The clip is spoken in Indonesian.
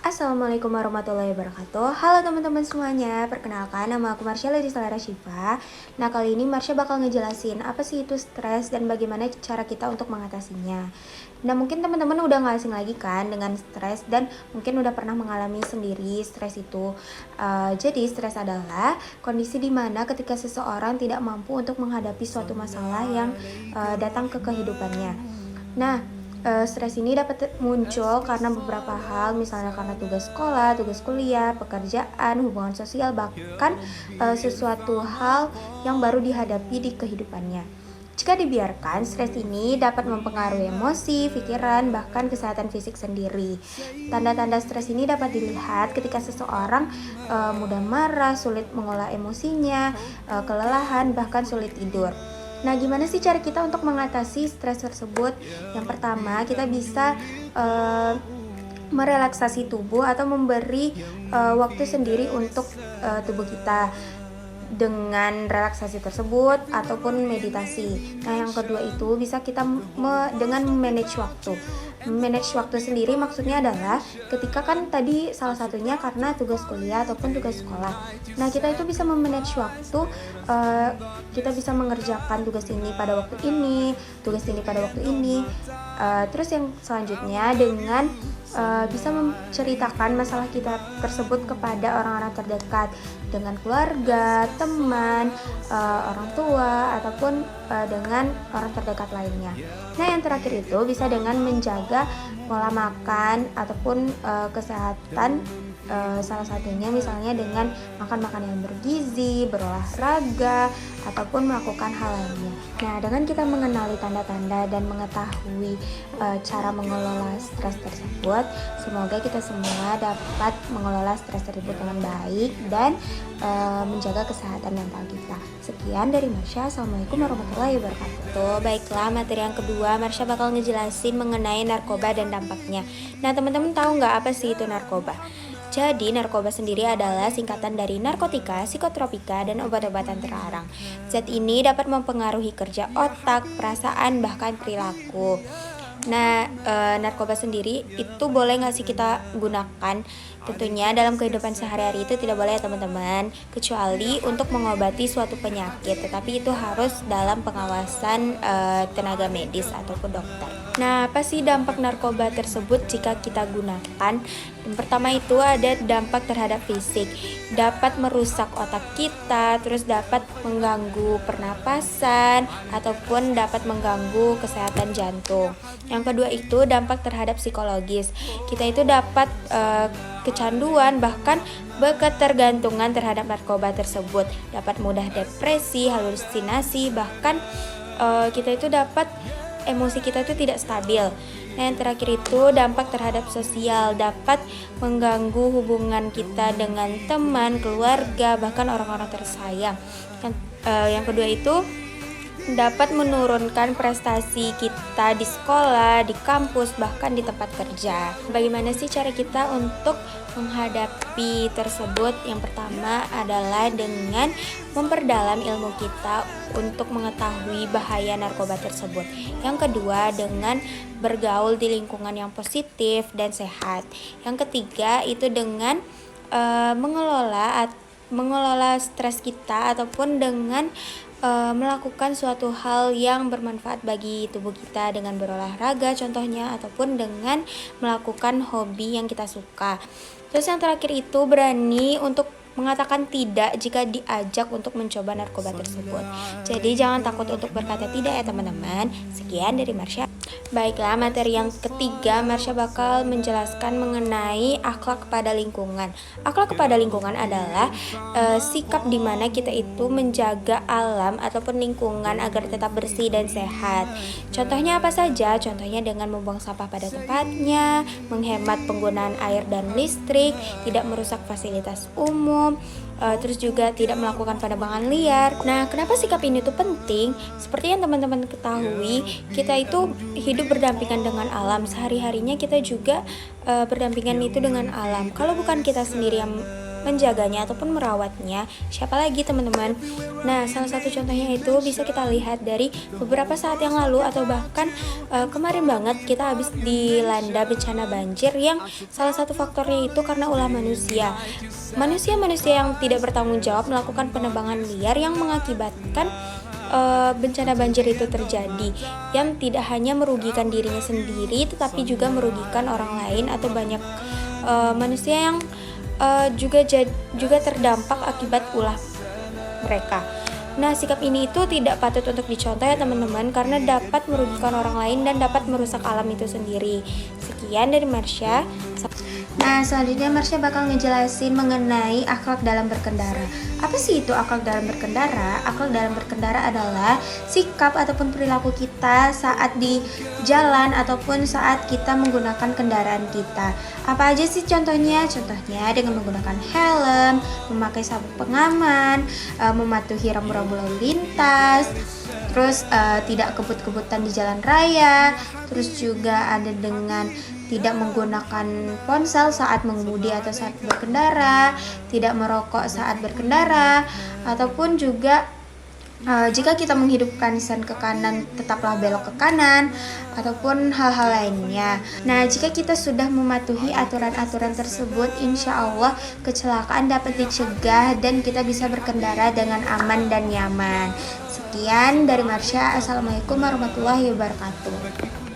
Assalamualaikum warahmatullahi wabarakatuh. Halo teman-teman semuanya, perkenalkan nama aku Marsha Ladislara Syifa. Nah, kali ini Marsha bakal ngejelasin apa sih itu stres dan bagaimana cara kita untuk mengatasinya. Nah, mungkin teman-teman udah gak asing lagi kan dengan stres dan mungkin udah pernah mengalami sendiri stres itu. Jadi stres adalah kondisi dimana ketika seseorang tidak mampu untuk menghadapi suatu masalah yang datang ke kehidupannya. Nah, stres ini dapat muncul karena beberapa hal, misalnya karena tugas sekolah, tugas kuliah, pekerjaan, hubungan sosial, bahkan sesuatu hal yang baru dihadapi di kehidupannya. Jika dibiarkan, stres ini dapat mempengaruhi emosi, pikiran, bahkan kesehatan fisik sendiri. Tanda-tanda stres ini dapat dilihat ketika seseorang mudah marah, sulit mengolah emosinya, kelelahan, bahkan sulit tidur. Nah, gimana sih cara kita untuk mengatasi stres tersebut? Yang pertama, kita bisa merelaksasi tubuh atau memberi waktu sendiri untuk tubuh kita dengan relaksasi tersebut ataupun meditasi. Nah, yang kedua itu bisa kita dengan manage waktu. Manage waktu sendiri maksudnya adalah ketika kan tadi salah satunya karena tugas kuliah ataupun tugas sekolah. Nah, kita itu bisa memanage waktu, kita bisa mengerjakan tugas ini pada waktu ini, tugas ini pada waktu ini. Terus yang selanjutnya dengan bisa menceritakan masalah kita tersebut kepada orang-orang terdekat, dengan keluarga, teman, orang tua, ataupun dengan orang terdekat lainnya. Nah, yang terakhir itu bisa dengan menjaga pola makan ataupun kesehatan, salah satunya misalnya dengan makan makanan yang bergizi, berolahraga, ataupun melakukan hal lainnya. Nah, dengan kita mengenali tanda-tanda dan mengetahui cara mengelola stres tersebut, semoga kita semua dapat mengelola stres tersebut dengan baik dan menjaga kesehatan mental kita. Sekian dari Marsha. Assalamualaikum warahmatullahi wabarakatuh. Baiklah, materi yang kedua Marsha bakal ngejelasin mengenai narkoba dan dampaknya. Nah, teman-teman tahu nggak apa sih itu narkoba? Jadi, narkoba sendiri adalah singkatan dari narkotika, psikotropika, dan obat-obatan terlarang. Zat ini dapat mempengaruhi kerja otak, perasaan, bahkan perilaku. Nah, narkoba sendiri itu boleh nggak sih kita gunakan? Tentunya dalam kehidupan sehari-hari itu tidak boleh ya teman-teman, kecuali untuk mengobati suatu penyakit, tetapi itu harus dalam pengawasan tenaga medis ataupun dokter. Nah, apa sih dampak narkoba tersebut jika kita gunakan? Yang pertama itu ada dampak terhadap fisik, dapat merusak otak kita, terus dapat mengganggu pernapasan, ataupun dapat mengganggu kesehatan jantung. Yang kedua itu dampak terhadap psikologis, kita itu dapat kecanduan, bahkan ketergantungan terhadap narkoba tersebut, dapat mudah depresi, halusinasi, bahkan kita itu dapat emosi kita itu tidak stabil. Nah, yang terakhir itu dampak terhadap sosial, dapat mengganggu hubungan kita dengan teman, keluarga, bahkan orang-orang tersayang. Yang kedua itu dapat menurunkan prestasi kita di sekolah, di kampus, bahkan di tempat kerja. Bagaimana sih cara kita untuk menghadapi tersebut? Yang pertama adalah dengan memperdalam ilmu kita untuk mengetahui bahaya narkoba tersebut. Yang kedua dengan bergaul di lingkungan yang positif dan sehat. Yang ketiga itu dengan mengelola stres kita ataupun dengan melakukan suatu hal yang bermanfaat bagi tubuh kita dengan berolahraga contohnya, ataupun dengan melakukan hobi yang kita suka. Terus yang terakhir itu berani untuk mengatakan tidak jika diajak untuk mencoba narkoba tersebut. Jadi jangan takut untuk berkata tidak ya teman-teman. Sekian dari Marsha. Baiklah, materi yang ketiga Marsha bakal menjelaskan mengenai akhlak kepada lingkungan. Akhlak kepada lingkungan adalah sikap dimana kita itu menjaga alam ataupun lingkungan agar tetap bersih dan sehat. Contohnya apa saja? Contohnya dengan membuang sampah pada tempatnya, menghemat penggunaan air dan listrik, tidak merusak fasilitas umum, terus juga tidak melakukan penebangan liar. Nah, kenapa sikap ini tuh penting? Seperti yang teman-teman ketahui, kita itu hidup berdampingan dengan alam. Sehari-harinya kita juga berdampingan itu dengan alam. Kalau bukan kita sendiri yang menjaganya ataupun merawatnya, siapa lagi teman-teman? Nah, salah satu contohnya itu bisa kita lihat dari beberapa saat yang lalu atau bahkan kemarin banget kita habis dilanda bencana banjir yang salah satu faktornya itu karena ulah manusia. Manusia-manusia yang tidak bertanggung jawab melakukan penebangan liar yang mengakibatkan bencana banjir itu terjadi, yang tidak hanya merugikan dirinya sendiri tetapi juga merugikan orang lain atau banyak manusia yang juga terdampak akibat ulah mereka. Nah, sikap ini itu tidak patut untuk dicontoh ya teman-teman, karena dapat merugikan orang lain dan dapat merusak alam itu sendiri. Sekian dari Marsha. Nah, selanjutnya Marsha bakal ngejelasin mengenai akhlak dalam berkendara. Apa sih itu akhlak dalam berkendara? Akhlak dalam berkendara adalah sikap ataupun perilaku kita saat di jalan ataupun saat kita menggunakan kendaraan kita. Apa aja sih contohnya? Contohnya dengan menggunakan helm, memakai sabuk pengaman, mematuhi rambu-rambu lalu lintas, terus tidak kebut-kebutan di jalan raya, terus juga ada dengan tidak menggunakan ponsel saat mengemudi atau saat berkendara, tidak merokok saat berkendara, ataupun juga jika kita menghidupkan sen ke kanan tetaplah belok ke kanan, ataupun hal-hal lainnya. Nah, jika kita sudah mematuhi aturan-aturan tersebut, insya Allah kecelakaan dapat dicegah dan kita bisa berkendara dengan aman dan nyaman. Sekian dari Marsha. Assalamualaikum warahmatullahi wabarakatuh.